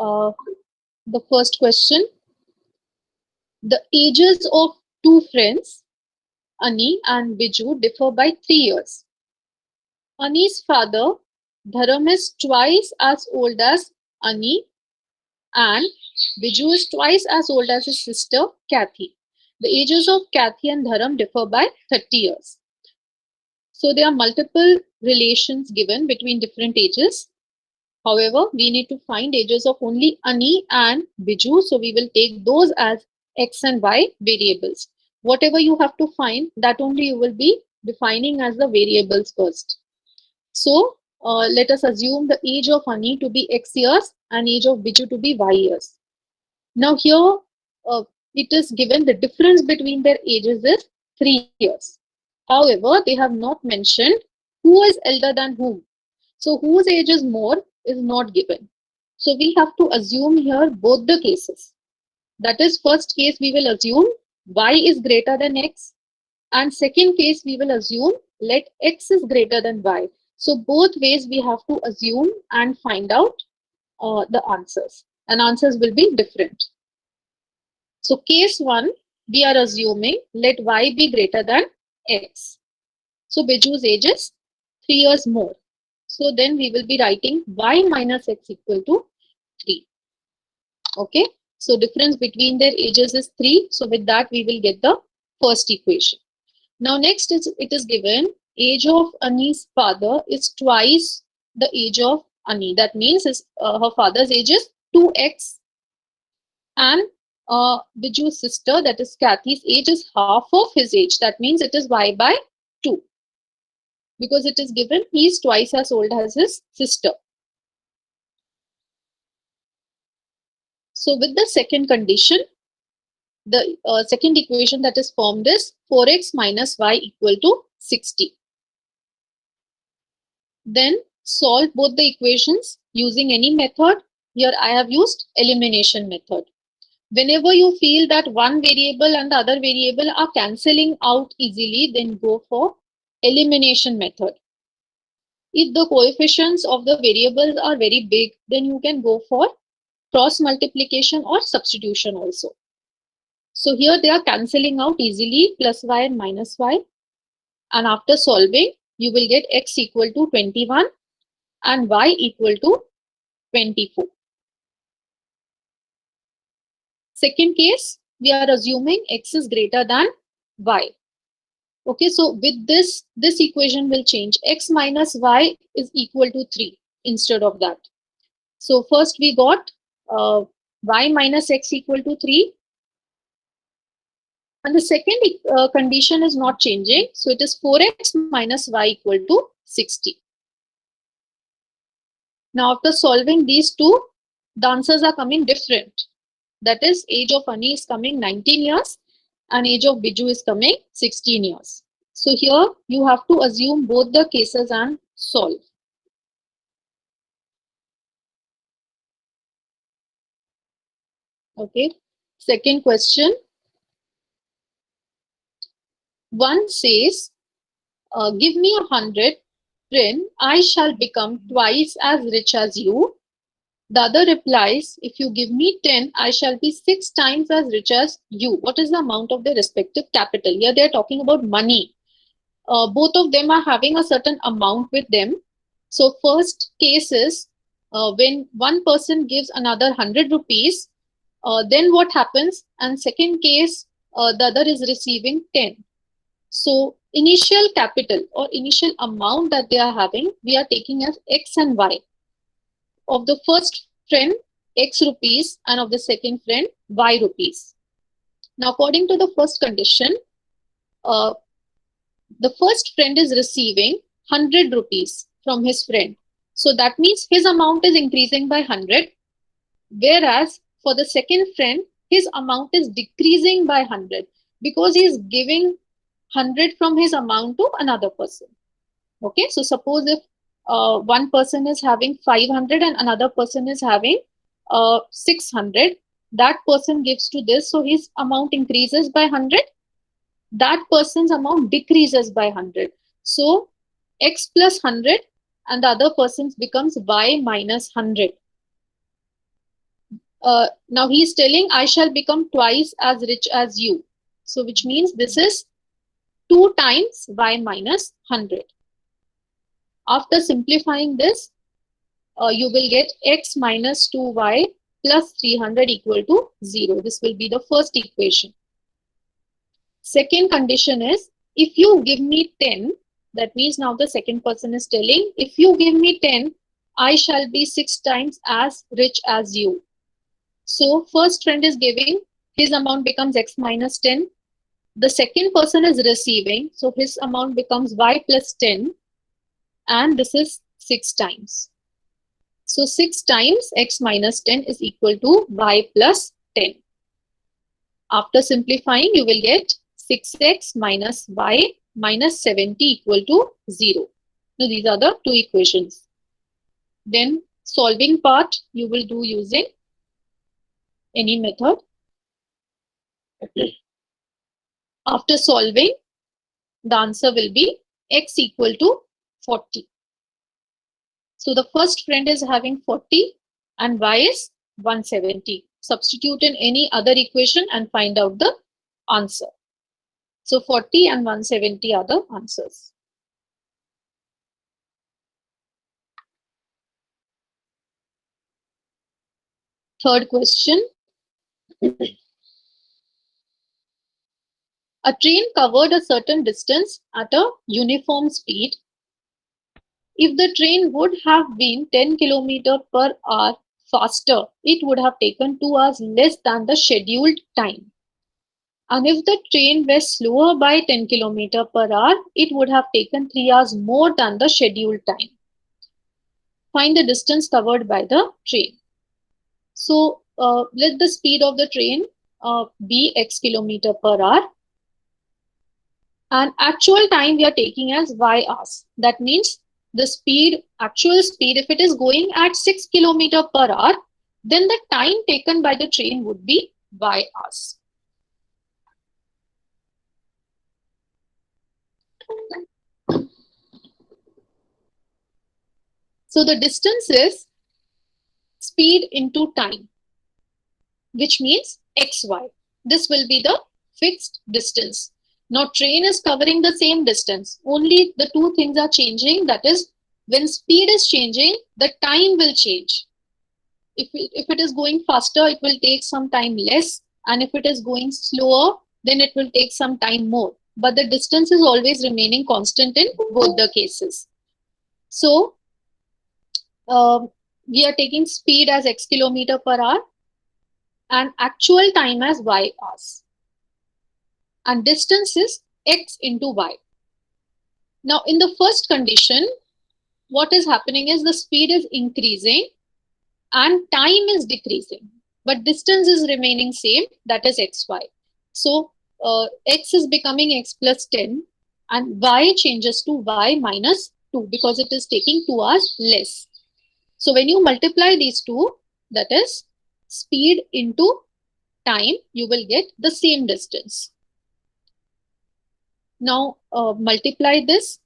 Uh, the first question. The ages of two friends, Ani and Biju, differ by 3 years. Ani's father, Dharam, is twice as old as Ani, and Biju is twice as old as his sister, Kathy. The ages of Kathy and Dharam differ by 30 years. So there are multiple relations given between different ages. However, we need to find ages of only Ani and Biju. So we will take those as X and Y variables. Whatever you have to find, that only you will be defining as the variables first. So let us assume the age of Ani to be X years and age of Biju to be Y years. Now here it is given the difference between their ages is 3 years. However, they have not mentioned who is elder than whom. So whose age is more is not given. So we have to assume here both the cases. That is, first case we will assume y is greater than x, and second case we will assume let x is greater than y. So both ways we have to assume and find out the answers, and answers will be different. So case 1, we are assuming let y be greater than x. So Biju's age is 3 years more. So then we will be writing y minus x equal to 3. Okay. So difference between their ages is 3. So with that we will get the first equation. Now next it is given age of Ani's father is twice the age of Ani. That means her father's age is 2x, and Biju's sister, that is Kathy's age, is half of his age. That means it is y by 2. Because it is given he is twice as old as his sister. So with the second condition, the second equation that is formed is 4x minus y equal to 60. Then solve both the equations using any method. Here I have used elimination method. Whenever you feel that one variable and the other variable are cancelling out easily, then go for elimination method. If the coefficients of the variables are very big, then you can go for cross multiplication or substitution also. So here they are cancelling out easily, plus y and minus y. And after solving, you will get x equal to 21 and y equal to 24. Second case, we are assuming x is greater than y. Okay, so with this equation will change. X minus y is equal to 3 instead of that. So first we got y minus x equal to 3. And the second condition is not changing. So it is 4x minus y equal to 60. Now after solving these two, the answers are coming different. That is, age of Ani is coming 19 years and age of Biju is coming 16 years. So here you have to assume both the cases and solve. Okay. Second question. One says, give me 100, then I shall become twice as rich as you. The other replies, if you give me 10, I shall be 6 times as rich as you. What is the amount of their respective capital? Here they are talking about money. Both of them are having a certain amount with them. So first case is when one person gives another 100 rupees, then what happens? And second case, the other is receiving 10. So initial capital or initial amount that they are having, we are taking as X and Y. Of the first friend, X rupees, and of the second friend, Y rupees. Now, according to the first condition, the first friend is receiving 100 rupees from his friend. So that means his amount is increasing by 100. Whereas for the second friend, his amount is decreasing by 100 because he is giving 100 from his amount to another person. Okay, so suppose if one person is having 500 and another person is having 600, that person gives to this, so his amount increases by 100, that person's amount decreases by 100. So x plus 100 and the other person's becomes y minus 100. Now he's telling I shall become twice as rich as you. So which means this is 2 times y minus 100. After simplifying this, you will get x minus 2y plus 300 equal to 0. This will be the first equation. Second condition is, if you give me 10, that means now the second person is telling, if you give me 10, I shall be 6 times as rich as you. So first friend is giving, his amount becomes x minus 10. The second person is receiving, so his amount becomes y plus 10, and this is 6 times. So 6 times x minus 10 is equal to y plus 10. After simplifying, you will get 6x minus y minus 70 equal to 0. Now these are the two equations. Then solving part you will do using any method. After solving, the answer will be x equal to 40. So the first friend is having 40 and y is 170. Substitute in any other equation and find out the answer. So 40 and 170 are the answers. Third question. A train covered a certain distance at a uniform speed. If the train would have been 10 km per hour faster, it would have taken 2 hours less than the scheduled time. And if the train were slower by 10 km per hour, it would have taken 3 hours more than the scheduled time. Find the distance covered by the train. So let the speed of the train be x km per hour. And actual time we are taking as y hours. That means the speed, actual speed, if it is going at 6 km per hour, then the time taken by the train would be y hours. So the distance is speed into time, which means xy. This will be the fixed distance. Now train is covering the same distance. Only the two things are changing. That is, when speed is changing, the time will change. If it is going faster, it will take some time less. And if it is going slower, then it will take some time more. But the distance is always remaining constant in both the cases. So we are taking speed as x km per hour and actual time as y hours. And distance is x into y. Now in the first condition, what is happening is the speed is increasing and time is decreasing, but distance is remaining same, that is xy. So x is becoming x plus 10 and y changes to y minus 2 because it is taking 2 hours less. So when you multiply these two, that is speed into time, you will get the same distance. Now multiply this.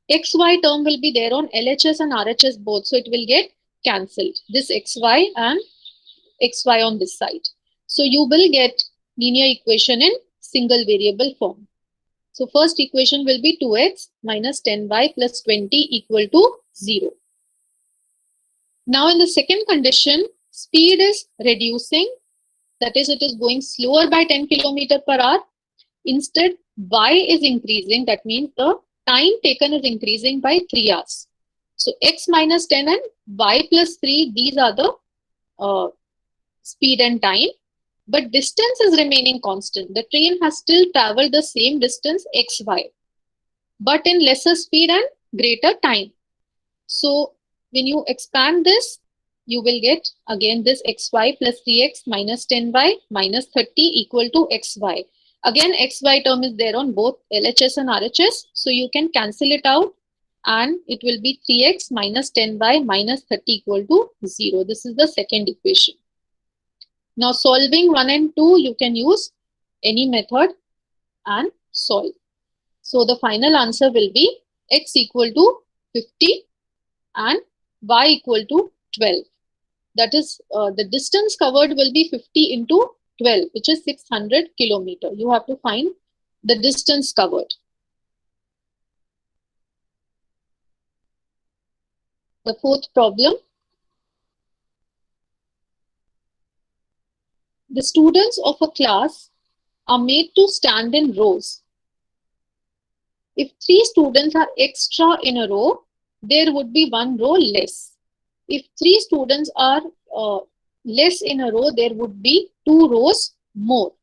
XY term will be there on LHS and RHS both. So it will get cancelled. This XY and XY on this side. So you will get linear equation in single variable form. So first equation will be 2x minus 10y plus 20 equal to 0. Now in the second condition, speed is reducing. That is, it is going slower by 10 km per hour. Instead, y is increasing. That means the time taken is increasing by 3 hours. So x minus 10 and y plus 3, these are the speed and time. But distance is remaining constant. The train has still traveled the same distance xy, but in lesser speed and greater time. So when you expand this, you will get again this xy plus 3x minus 10y minus 30 equal to xy. Again, xy term is there on both LHS and RHS. So you can cancel it out and it will be 3x minus 10y minus 30 equal to 0. This is the second equation. Now solving 1 and 2, you can use any method and solve. So the final answer will be x equal to 50 and y equal to 12. That is, the distance covered will be 50 into 12, which is 600 kilometer. You have to find the distance covered. The fourth problem. The students of a class are made to stand in rows. If 3 students are extra in a row, there would be 1 row less. If 3 students are less in a row, there would be 2 rows more.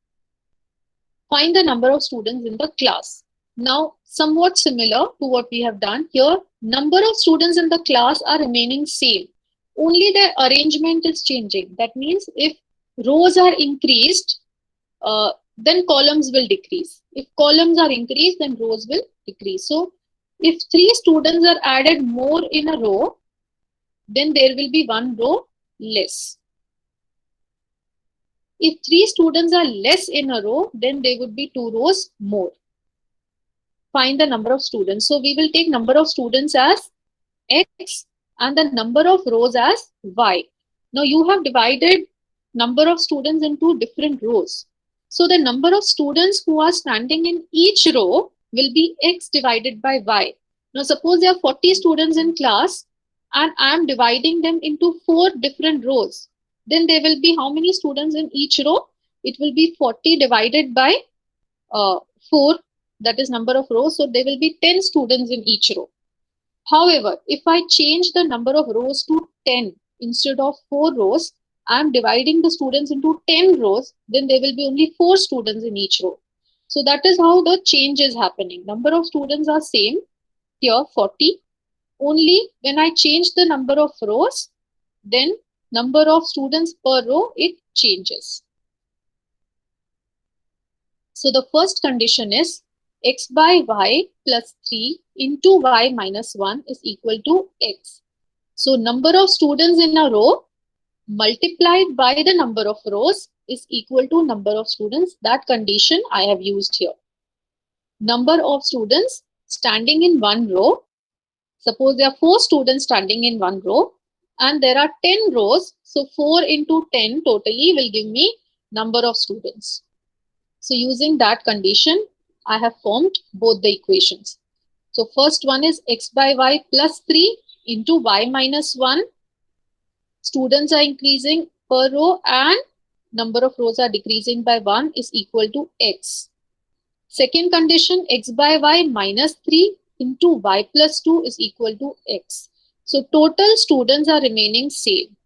Find the number of students in the class. Now, somewhat similar to what we have done here, number of students in the class are remaining same. Only the arrangement is changing. That means if rows are increased, then columns will decrease. If columns are increased, then rows will decrease. So, if 3 students are added more in a row, then there will be 1 row less. If 3 students are less in a row, then there would be 2 rows more. Find the number of students. So, we will take number of students as X and the number of rows as Y. Now, you have divided number of students into different rows. So, the number of students who are standing in each row will be X divided by Y. Now, suppose there are 40 students in class and I am dividing them into 4 different rows. Then there will be how many students in each row? It will be 40 divided by 4, that is number of rows. So, there will be 10 students in each row. However, if I change the number of rows to 10 instead of 4 rows, I am dividing the students into 10 rows, then there will be only 4 students in each row. So that is how the change is happening. Number of students are same, here 40. Only when I change the number of rows, then number of students per row, it changes. So the first condition is x by y plus 3 into y minus 1 is equal to x. So number of students in a row multiplied by the number of rows is equal to number of students. That condition I have used here. Number of students standing in one row. Suppose there are 4 students standing in one row and there are 10 rows. So 4 into 10 totally will give me number of students. So using that condition, I have formed both the equations. So first one is x by y plus 3 into y minus 1. Students are increasing per row and number of rows are decreasing by 1 is equal to x. Second condition, x by y minus 3 into y plus 2 is equal to x. So total students are remaining same.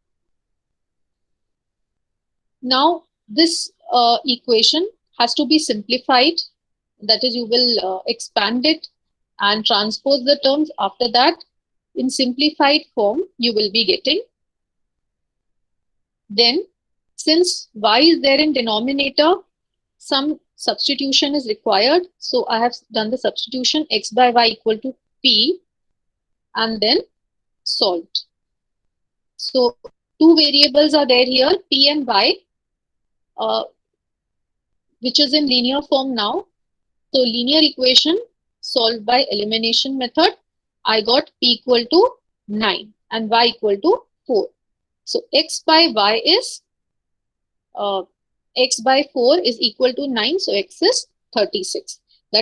Now this equation has to be simplified. That is, you will expand it and transpose the terms. After that, in simplified form, you will be getting. Then, since y is there in denominator, some substitution is required. So I have done the substitution, x by y equal to p, and then solved. So 2 variables are there here, p and y, which is in linear form now. So linear equation solved by elimination method, I got p equal to 9 and y equal to 4. So x by y is x by 4 is equal to 9. So x is 36.